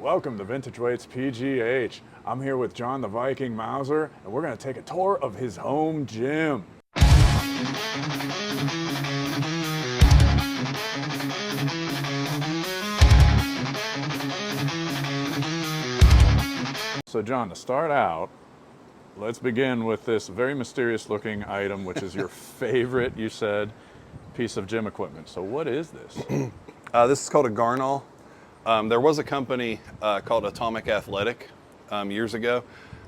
Welcome to Vintage Weights PGH. I'm here with John the Viking Mauser, and we're going to take a tour of his home gym. So John, to start out, let's begin with this very mysterious looking item, which is your favorite, you said, piece of gym equipment. So what is this? This is called a Garnall. There was a company called Atomic Athletic years ago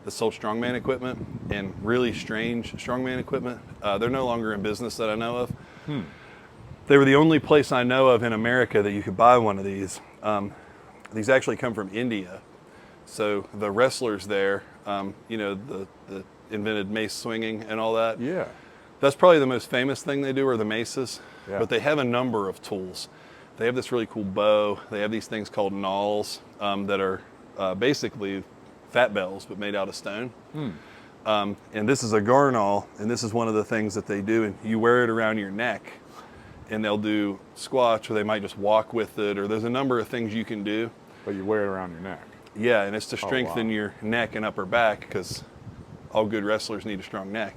that sold strongman equipment, and really strange strongman equipment. They're no longer in business that I know of. They were the only place I know of in America that you could buy one of these. These actually come from India. So the wrestlers there, you know, the invented mace swinging and all that. Yeah. That's probably the most famous thing they do are the maces. Yeah. But they have a number of tools. They have this really cool bow. They have these things called knolls that are basically fat bells, but made out of stone. And this is a Garnall, and this is one of the things that they do. And you wear it around your neck, and they'll do squats, or they might just walk with it, or there's a number of things you can do. But you wear it around your neck. Yeah, and it's to strengthen wow. your neck and upper back, because all good wrestlers need a strong neck.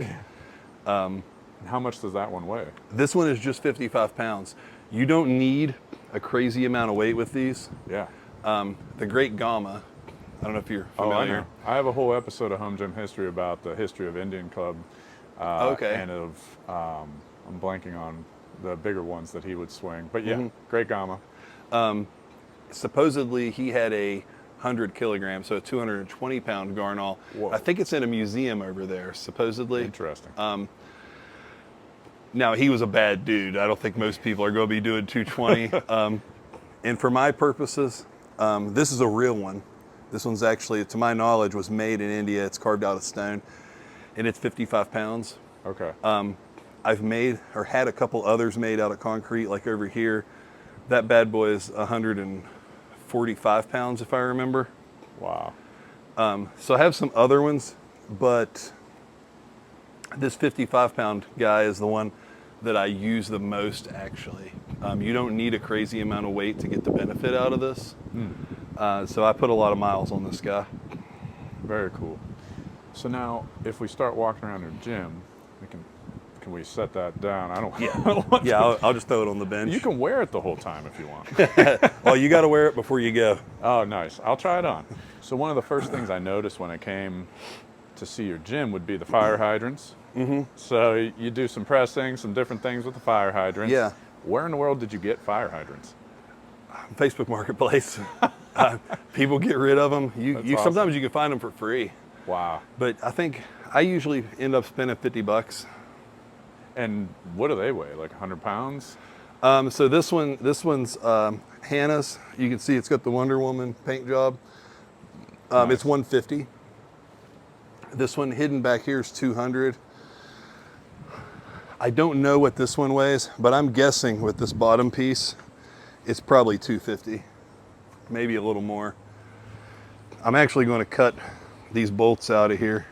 How much does that one weigh? This one is just 55 pounds. You don't need a crazy amount of weight with these. Yeah. The Great Gamma, I don't know if you're familiar. Oh, I know. I have a whole episode of Home Gym History about the history of Indian Club. Okay. And of, I'm blanking on the bigger ones that he would swing. But yeah, Great Gamma. Supposedly he had a 100 kilograms, so a 220 pound Garnall. Whoa. I think it's in a museum over there, supposedly. Interesting. Now, he was a bad dude. I don't think most people are going to be doing 220. And for my purposes, this is a real one. This one's actually, to my knowledge, was made in India. It's carved out of stone, and it's 55 pounds. Okay. I've made, or had a couple others made out of concrete, like over here. That bad boy is 145 pounds, if I remember. Wow. So I have some other ones, but this 55 pound guy is the one that I use the most, actually. You don't need a crazy amount of weight to get the benefit out of this. So I put a lot of miles on this guy. Very cool. So now, if we start walking around your gym, can we set that down? I don't want Yeah, I'll just throw it on the bench. You can wear it the whole time if you want. Well, you got to wear it before you go. Oh, nice. I'll try it on. So one of the first things I noticed when I came to see your gym would be the fire hydrants. So you do some pressing, some different things with the fire hydrants. Yeah. Where in the world did you get fire hydrants? Facebook Marketplace. People get rid of them. Awesome. Sometimes you can find them for free. Wow. But I think I usually end up spending $50. And what do they weigh? Like 100 pounds? So this one's Hannah's. You can see it's got the Wonder Woman paint job. Nice. It's 150. This one hidden back here is 200. I don't know what this one weighs, but I'm guessing with this bottom piece, it's probably 250, maybe a little more. I'm actually going to cut these bolts out of here.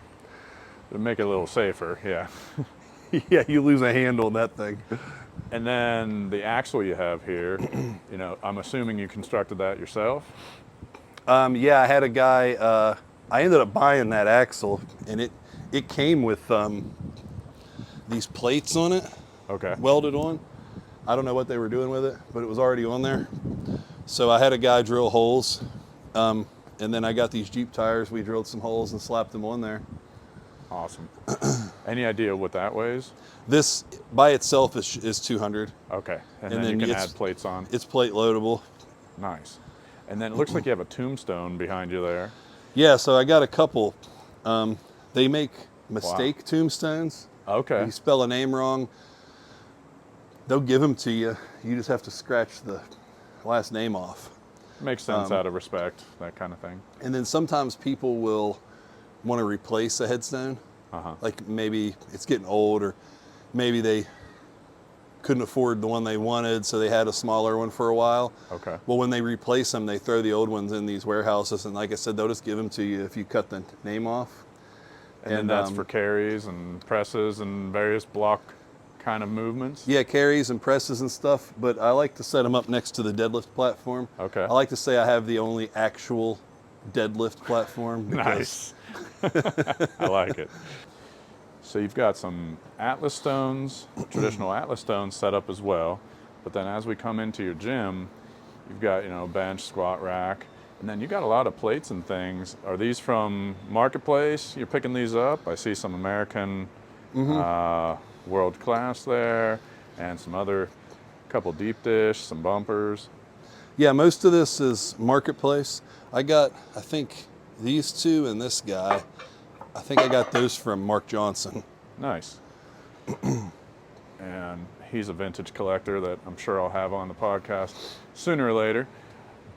To make it a little safer, yeah. Yeah, you lose a handle on that thing. And then the axle you have here, you know, I'm assuming you constructed that yourself? Yeah, I had a guy, I ended up buying that axle, and it came with these plates on it, Okay. welded on. I don't know what they were doing with it, but it was already on there. So I had a guy drill holes, and then I got these Jeep tires. We drilled some holes and slapped them on there. Awesome. Any idea what that weighs? This by itself is 200. Okay. And And then you then can it's- add plates on. It's plate loadable. Nice. And then it looks like you have a tombstone behind you there. Yeah, so I got a couple. They make mistake tombstones. Okay. You spell a name wrong, they'll give them to you. You just have to scratch the last name off. Makes sense out of respect, that kind of thing. And then sometimes people will want to replace a headstone. Like maybe it's getting old, or maybe they couldn't afford the one they wanted, so they had a smaller one for a while. Okay. Well, when they replace them, they throw the old ones in these warehouses, and like I said, they'll just give them to you if you cut the name off. And then that's for carries and presses and various block kind of movements? Yeah, carries and presses and stuff, but I like to set them up next to the deadlift platform. Okay. I like to say I have the only actual deadlift platform. Nice. I like it. So you've got some Atlas stones, traditional Atlas stones set up as well. But then as we come into your gym, you've got, bench, squat rack, and then you got a lot of plates and things. Are these from Marketplace? You're picking these up? I see some American World Class there, and some other, couple deep dish, some bumpers. Yeah, most of this is Marketplace. I think these two and this guy, I think I got those from Mark Johnson. Nice. And he's a vintage collector that I'm sure I'll have on the podcast sooner or later.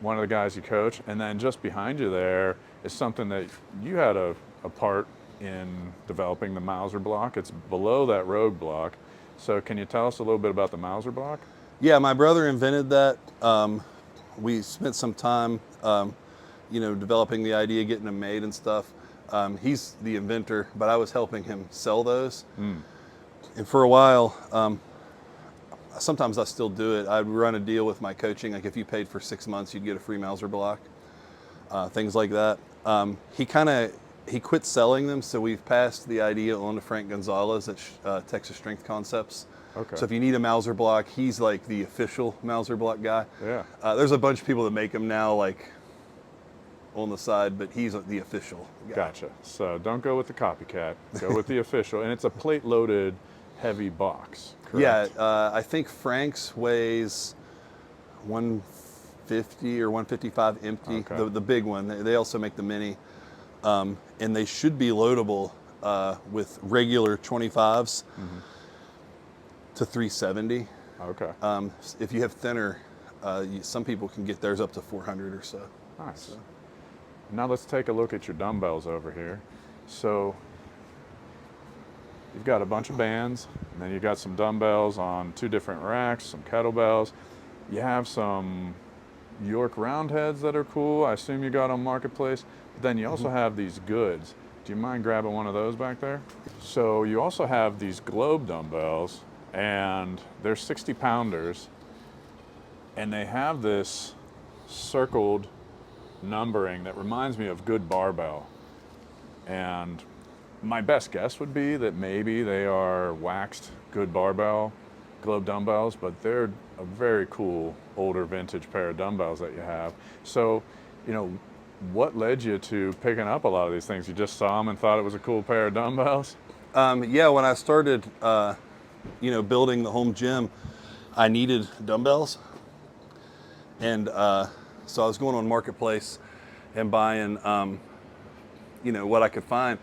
One of the guys you coach. And then just behind you there is something that you had a part in developing, the Mauser block. It's below that Rogue block. So can you tell us a little bit about the Mauser block? Yeah, my brother invented that. We spent some time, developing the idea, getting them made and stuff. He's the inventor, but I was helping him sell those. And for a while, sometimes I still do it. I'd run a deal with my coaching, like if you paid for 6 months, you'd get a free Mauser block, things like that. He quit selling them, so we've passed the idea on to Frank Gonzalez at Texas Strength Concepts. Okay. So if you need a Mauser block, he's like the official Mauser block guy. Yeah. There's a bunch of people that make them now, like on the side, but he's the official guy. Gotcha. So don't go with the copycat. Go with the official. And it's a plate-loaded, heavy box, correct? Yeah, I think Frank's weighs 150 or 155 empty, Okay. the big one. They also make the mini. And they should be loadable with regular 25s to 370. Okay. If you have thinner, some people can get theirs up to 400 or so. Nice. So. Now let's take a look at your dumbbells over here. So you've got a bunch of bands, and then you've got some dumbbells on 2 different racks, some kettlebells. You have some York round heads that are cool. I assume you got on Marketplace. But then you also have these goods. Do you mind grabbing one of those back there? So you also have these Globe dumbbells, and they're 60 pounders, and they have this circled numbering that reminds me of good barbell. And my best guess would be that maybe they are waxed good barbell Globe dumbbells, but they're a very cool older vintage pair of dumbbells that you have. So, what led you to picking up a lot of these things? You just saw them and thought it was a cool pair of dumbbells? Yeah, when I started, building the home gym, I needed dumbbells. And so I was going on Marketplace and buying, what I could find.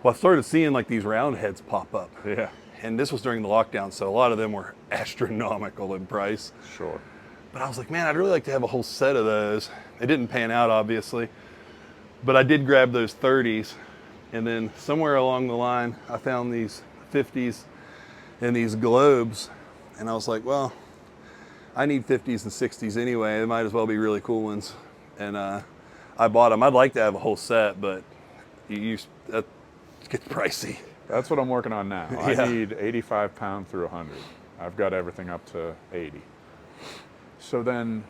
Well, I started seeing like these round heads pop up. Yeah. And this was during the lockdown, so a lot of them were astronomical in price. Sure. But I was like, man, I'd really like to have a whole set of those. It didn't pan out, obviously. But I did grab those 30s. And then somewhere along the line, I found these 50s and these Globes. And I was like, well, I need 50s and 60s anyway. They might as well be really cool ones. And I bought them. I'd like to have a whole set, but that gets pricey. That's what I'm working on now. Yeah. I need 85 pound through 100. I've got everything up to 80. So then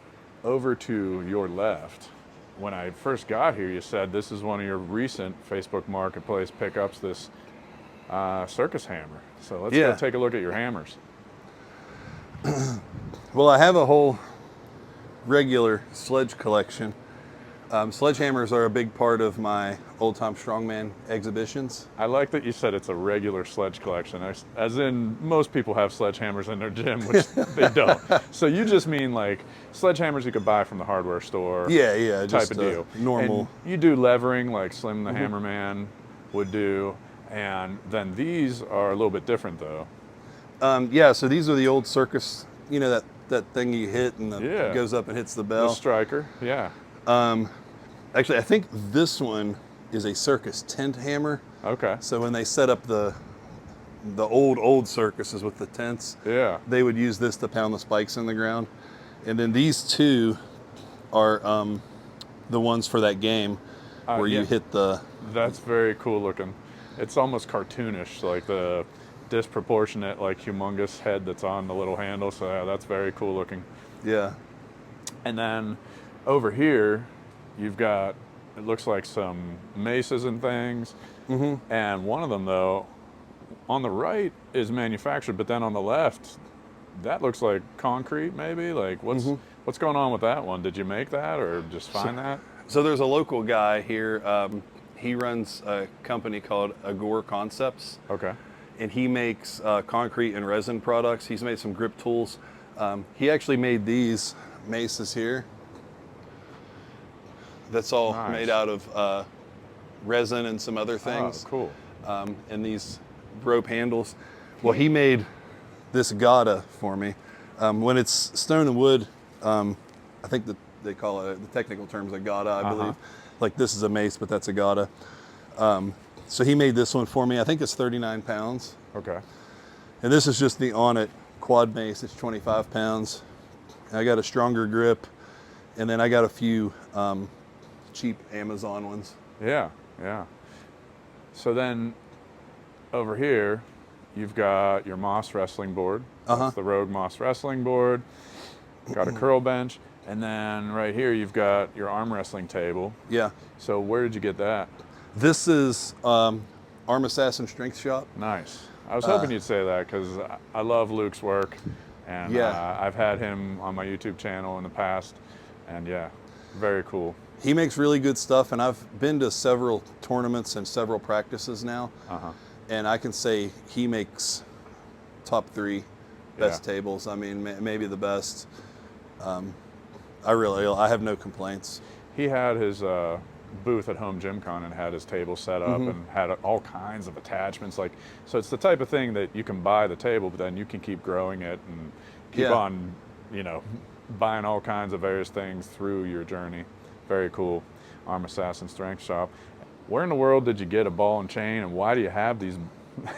over to your left, when I first got here, you said this is one of your recent Facebook Marketplace pickups, this circus hammer. So let's go take a look at your hammers. Well, I have a whole regular sledge collection. Sledgehammers are a big part of my old-time strongman exhibitions. I like that you said it's a regular sledge collection, as in most people have sledgehammers in their gym, which they don't. So you just mean like sledgehammers you could buy from the hardware store, Yeah, type just of deal. normal. And you do levering like Slim the Hammerman would do, and then these are a little bit different though. Yeah, so these are the old circus, that thing you hit and it goes up and hits the bell. The striker, yeah. Actually, I think this one is a circus tent hammer. Okay. So when they set up the old circuses with the tents, they would use this to pound the spikes in the ground. And then these two are the ones for that game where you hit the... That's very cool looking. It's almost cartoonish, like the disproportionate, like humongous head that's on the little handle. So yeah, that's very cool looking. Yeah. And then over here, you've got, it looks like some maces and things. And one of them though, on the right is manufactured, but then on the left, that looks like concrete maybe. Like what's going on with that one? Did you make that or just find that? So there's a local guy here. He runs a company called Agor Concepts. Okay. And he makes concrete and resin products. He's made some grip tools. He actually made these maces here. That's all Nice. made out of resin and some other things. Oh, cool. And these rope handles. Well, he made this gata for me. When it's stone and wood, I think that they call it, the technical term is a gata, I believe. Like this is a mace, but that's a gata. So he made this one for me. I think it's 39 pounds. Okay. And this is just the On It quad mace. It's 25 pounds. I got a stronger grip. And then I got a few cheap Amazon ones. Yeah, yeah. So then over here, you've got your Moss wrestling board. That's the Rogue Moss wrestling board. Got a curl bench. And then right here, you've got your arm wrestling table. Yeah. So where did you get that? This is Arm Assassin Strength Shop. Nice. I was hoping you'd say that because I love Luke's work. And I've had him on my YouTube channel in the past. And yeah, very cool. He makes really good stuff. And I've been to several tournaments and several practices now. And I can say he makes top 3 best tables. I mean, maybe the best. I have no complaints. He had his booth at Home Gym Con and had his table set up and had all kinds of attachments. Like, so it's the type of thing that you can buy the table, but then you can keep growing it and keep on, you know, buying all kinds of various things through your journey. Very cool. Arm Assassin Strength Shop. Where in the world did you get a ball and chain, and why do you have these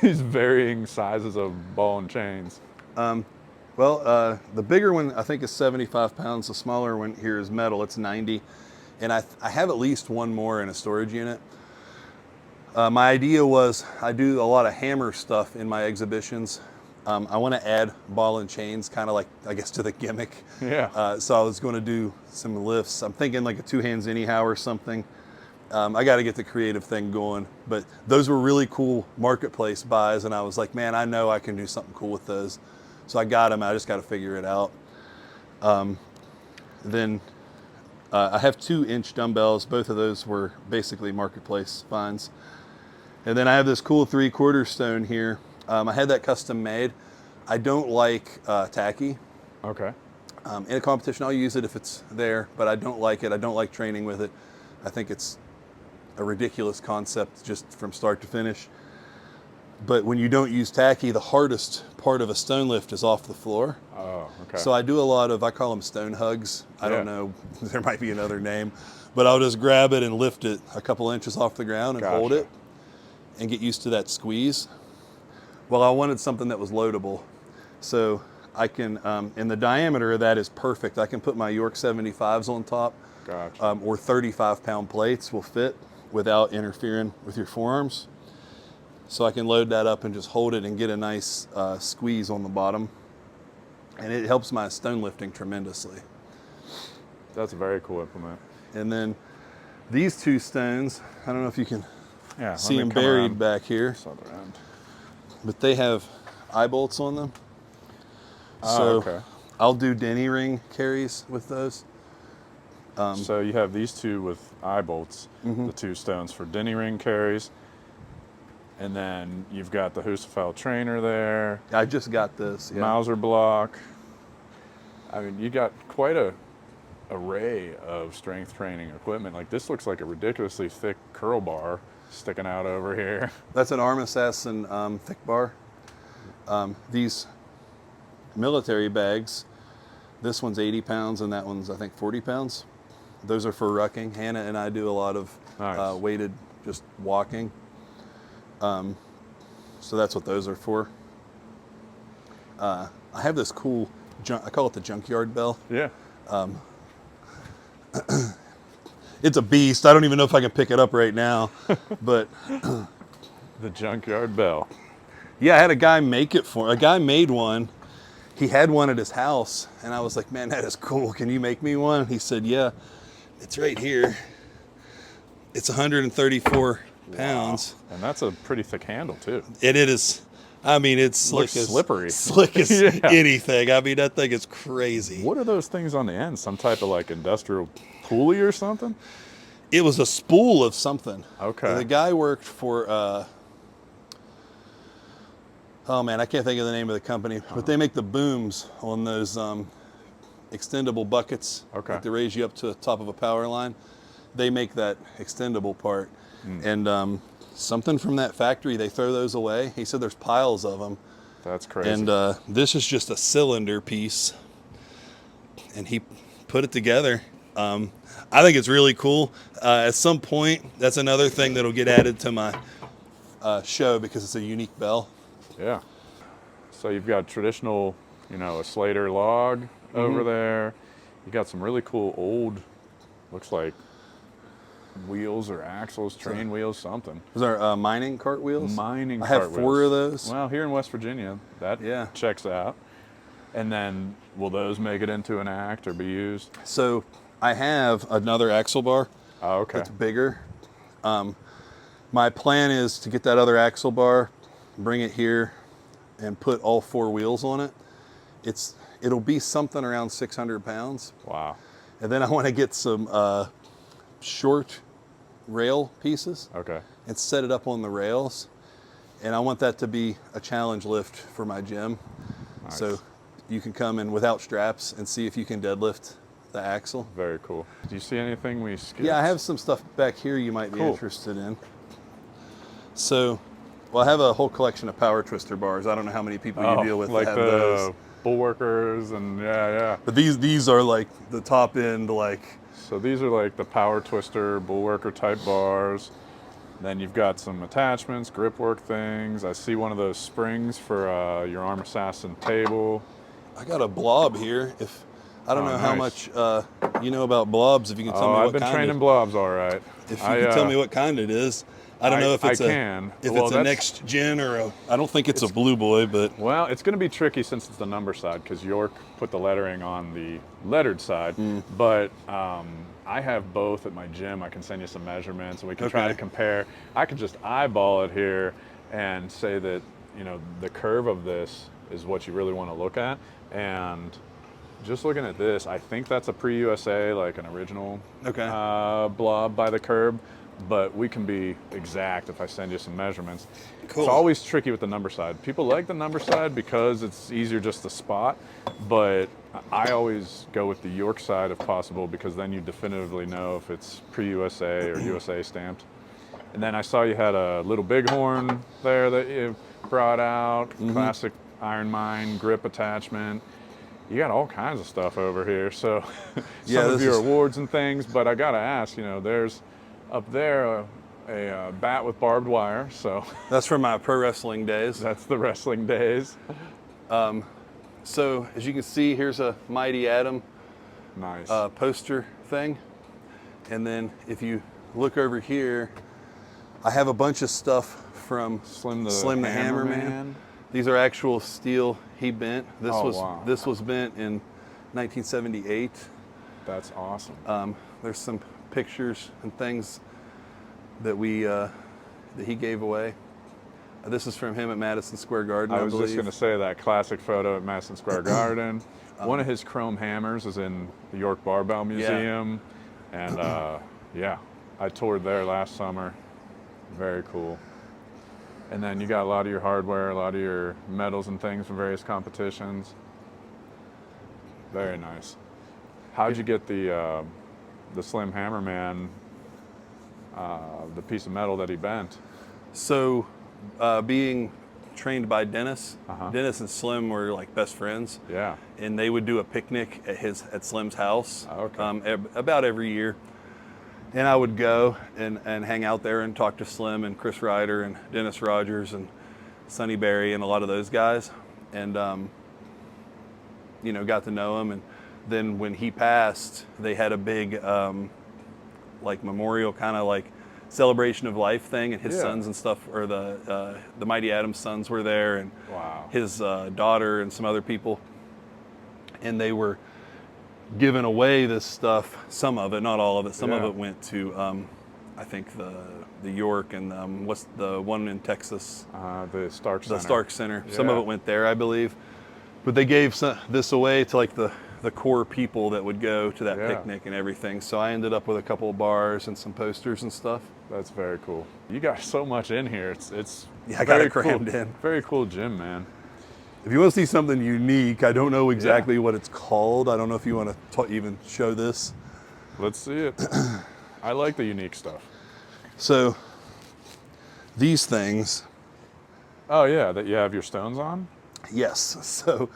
these varying sizes of ball and chains? Well, the bigger one I think is 75 pounds. The smaller one here is metal. It's 90. And I have at least one more in a storage unit. My idea was I do a lot of hammer stuff in my exhibitions. I want to add ball and chains, kind of like, I guess, to the gimmick. Yeah. So I was going to do some lifts. I'm thinking like a 2 hands anyhow or something. I got to get the creative thing going. But those were really cool marketplace buys. And I was like, man, I know I can do something cool with those. So I got them. I just got to figure it out. Then I have 2-inch dumbbells. Both of those were basically marketplace finds. And then I have this cool 3/4 stone here. I had that custom made. I don't like tacky. Okay. In a competition, I'll use it if it's there, but I don't like it. I don't like training with it. I think it's a ridiculous concept just from start to finish. But when you don't use tacky, the hardest part of a stone lift is off the floor. Oh, okay. So I do a lot of, I call them stone hugs. I don't know, there might be another name, but I'll just grab it and lift it a couple inches off the ground and hold it and get used to that squeeze. Well, I wanted something that was loadable. So I can, and the diameter of that is perfect. I can put my York 75s on top, or 35-pound plates will fit without interfering with your forearms. So I can load that up and just hold it and get a nice squeeze on the bottom. And it helps my stone lifting tremendously. That's a very cool implement. And then these 2 stones, I don't know if you can see them come buried around. back here, but they have eye bolts on them. So I'll do Denny ring carries with those. So you have these 2 with eye bolts, the 2 stones for Denny ring carries. And then you've got the Husafel trainer there. I just got this. Mauser block. I mean, you got quite a array of strength training equipment. Like this looks like a ridiculously thick curl bar sticking out over here. That's an Arm Assassin thick bar. These military bags, this one's 80 pounds and that one's I think 40 pounds. Those are for rucking. Hannah and I do a lot of weighted just walking. So that's what those are for. I have this cool, I call it the Junkyard Bell. Yeah. It's a beast. I don't even know if I can pick it up right now, but the Junkyard Bell. Yeah, I had a guy make it for. A guy made one. He had one at his house, and I was like, "Man, that is cool. Can you make me one?" He said, "Yeah, it's right here. It's 134 pounds, And that's a pretty thick handle too. and it is. I mean, it's slick Looks slippery. slick as Yeah. anything. I mean, that thing is crazy. What are those things on the end? Some type of like industrial pulley or something? It was a spool of something. Okay. The guy worked for. Oh man, I can't think of the name of the company, but they make the booms on those extendable buckets Okay. that they raise you up to the top of a power line. They make that extendable part, and something from that factory, they throw those away. He said there's piles of them, That's crazy. and this is just a cylinder piece, and he put it together. I think it's really cool. At some point, that's another thing that'll get added to my show because it's a unique bell. Yeah. So you've got traditional, a Slater log over there. You got some really cool old, looks like wheels or axles, train wheels, something. Those are mining cart wheels. Mining I cart have wheels. 4 of those. Well, here in West Virginia, that checks out. And then will those make it into an act or be used? So I have another axle bar. Oh, okay. That's bigger. My plan is to get that other axle bar, bring it here, and put all 4 wheels on it. It'll be something around 600 pounds. Wow. And then I want to get some short rail pieces Okay. and set it up on the rails. And I want that to be a challenge lift for my gym. Nice. So you can come in without straps and see if you can deadlift the axle. Very cool. Do you see anything we skipped? Yeah, I have some stuff back here you might be Cool. interested in. So, well, I have a whole collection of power twister bars. I don't know how many people you deal with like that have the those. bullworkers and yeah. But these are like the top end, like. So these are like the power twister, bullworker type bars. Then you've got some attachments, grip work things. I see one of those springs for your arm assassin table. I got a blob here. If I don't know how nice. much you know about blobs, if you can tell me what I've been kind. training blobs all right. If you can tell me what kind it is. I don't know if it's a next gen or I don't think it's a Blue Boy, but. Well, it's going to be tricky since it's the number side because York put the lettering on the lettered side. But I have both at my gym. I can send you some measurements and we can try to compare. I could just eyeball it here and say that, the curve of this is what you really want to look at. And just looking at this, I think that's a pre-USA, like an original blob by the curb. But we can be exact if I send you some measurements. Cool. It's always tricky with the number side. People like the number side because it's easier just to spot, but I always go with the York side if possible because then you definitively know if it's pre-USA or USA stamped. And then I saw you had a little bighorn there that you brought out, classic Iron Mine grip attachment. You got all kinds of stuff over here. So some of your awards and things, but I gotta ask, there's up there, a bat with barbed wire, so. That's from my pro wrestling days. That's the wrestling days. So, as you can see, here's a Mighty Atom Nice. Poster thing. And then if you look over here, I have a bunch of stuff from Slim the Hammerman. These are actual steel he bent. This was bent in 1978. That's awesome. There's some pictures and things that that he gave away. This is from him at Madison Square Garden, I was believe. just going to say that classic photo at Madison Square Garden. One of his chrome hammers is in the York Barbell Museum. And I toured there last summer. Very cool. And then you got a lot of your hardware, a lot of your medals and things from various competitions. Very nice. How'd you get the Slim Hammerman, the piece of metal that he bent? So, being trained by Dennis, Dennis and Slim were like best friends. Yeah. And they would do a picnic at Slim's house about every year. And I would go and hang out there and talk to Slim and Chris Ryder and Dennis Rogers and Sonny Berry and a lot of those guys. And, got to know him. And then when he passed, they had a big, memorial kind of like celebration of life thing, and his Yeah. sons and stuff, or the Mighty Adam's sons were there, and Wow. his daughter and some other people, and they were giving away this stuff. Some of it, not all of it. Some of Yeah. it went to I think the York and what's the one in Texas, The Stark Center. the Stark Center. Some of Yeah. it went there, I believe. But they gave this away to like the core people that would go to that Yeah. picnic and everything. So I ended up with a couple of bars and some posters and stuff. That's very cool. You got so much in here. It's Yeah, I got very it crammed cool. in. Very cool gym, man. If you want to see something unique, I don't know exactly what it's called. I don't know if you want to even show this. Let's see it. I like the unique stuff. So these things, Oh yeah, that you have your stones on? yes. So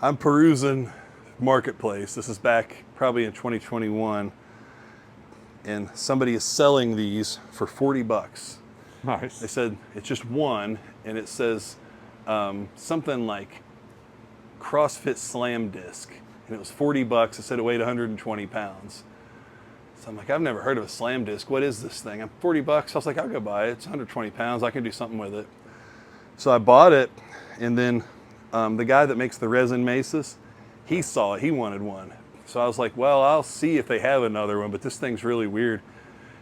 I'm perusing Marketplace. This is back probably in 2021. And somebody is selling these for 40 bucks. Nice. They said it's just one, and it says something like CrossFit Slam Disc. And it was 40 bucks. It said it weighed 120 pounds. So I'm like, I've never heard of a slam disc. What is this thing? I'm 40 bucks. I was like, I'll go buy it. It's 120 pounds. I can do something with it. So I bought it, and then the guy that makes the resin maces, he saw it. He wanted one. So I was like, well, I'll see if they have another one, but this thing's really weird.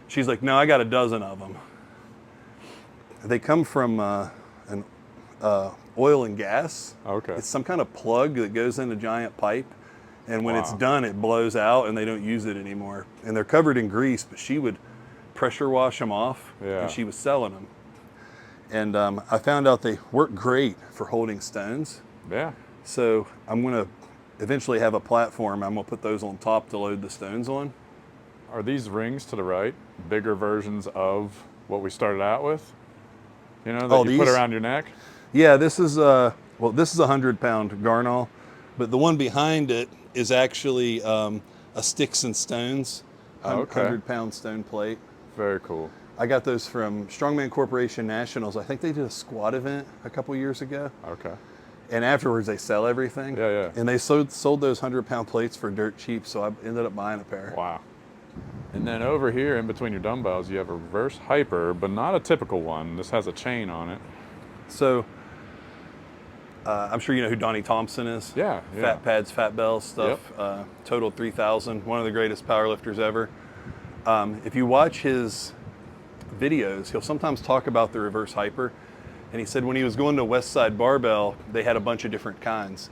She's like, no, I got a dozen of them. They come from oil and gas. Okay. It's some kind of plug that goes in a giant pipe. And when it's Wow. done, it blows out and they don't use it anymore. And they're covered in grease, but she would pressure wash them off, Yeah. and she was selling them. And I found out they work great for holding stones. Yeah. So I'm gonna eventually have a platform. I'm gonna put those on top to load the stones on. Are these rings to the right bigger versions of what we started out with? You know, that Oh, you put these? around your neck? Yeah, this is well, this is a 100-pound Garnall, but the one behind it is actually a Sticks and Stones, Okay. 100-pound stone plate. Very cool. I got those from Strongman Corporation Nationals. I think they did a squat event a couple years ago. Okay. And afterwards, they sell everything. Yeah, yeah. And they sold those 100-pound plates for dirt cheap, so I ended up buying a pair. Wow. And then over here in between your dumbbells, you have a reverse hyper, but not a typical one. This has a chain on it. So I'm sure you know who Donnie Thompson is. Yeah, yeah. Fat pads, fat bells stuff. Total 3,000. One of the greatest powerlifters ever. If you watch his videos, he'll sometimes talk about the reverse hyper. And he said when he was going to West Side Barbell, they had a bunch of different kinds.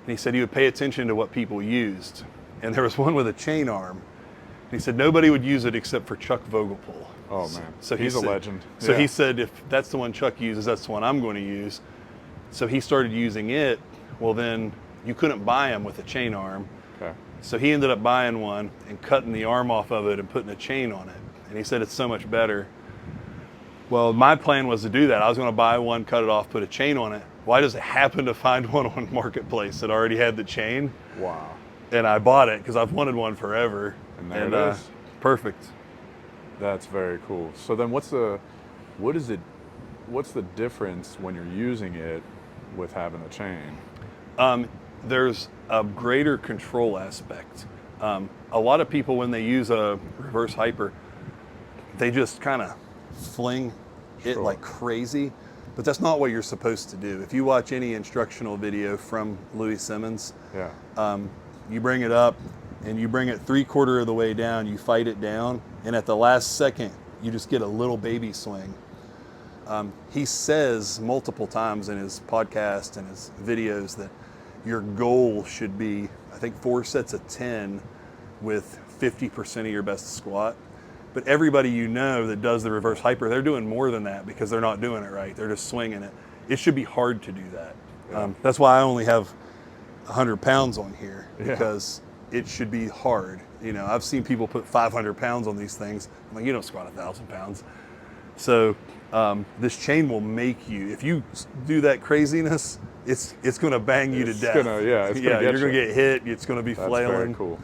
And he said he would pay attention to what people used. And there was one with a chain arm. And he said nobody would use it except for Chuck Vogelpohl. Oh man, So he's he a said- legend. So Yeah. he said if that's the one Chuck uses, that's the one I'm going to use. So he started using it. Well, then you couldn't buy them with a chain arm. Okay. So he ended up buying one and cutting the arm off of it and putting a chain on it. And he said it's so much better. Well, my plan was to do that. I was going to buy one, cut it off, put a chain on it. Why does it happen to find one on Marketplace that already had the chain? Wow. And I bought it because I've wanted one forever. And there it is. Perfect. That's very cool. So then what's the difference when you're using it with having a chain? There's a greater control aspect. A lot of people, when they use a reverse hyper, they just kind of fling it Sure. like crazy, but that's not what you're supposed to do. If you watch any instructional video from Louis Simmons, Yeah. you bring it up and you bring it 3/4 of the way down, you fight it down, and at the last second, you just get a little baby swing. He says multiple times in his podcast and his videos that your goal should be, I think, 4 sets of 10 with 50% of your best squat. But everybody you know that does the reverse hyper, they're doing more than that because they're not doing it right. They're just swinging it. It should be hard to do that. Yeah. That's why I only have 100 pounds on here, Yeah. because it should be hard. You know, I've seen people put 500 pounds on these things. I'm like, you don't squat 1,000 pounds. So this chain will make you, if you do that craziness, it's going to bang you to It's death. gonna- yeah, it's gonna get you're going you. to get hit. It's going to be That's flailing. very cool.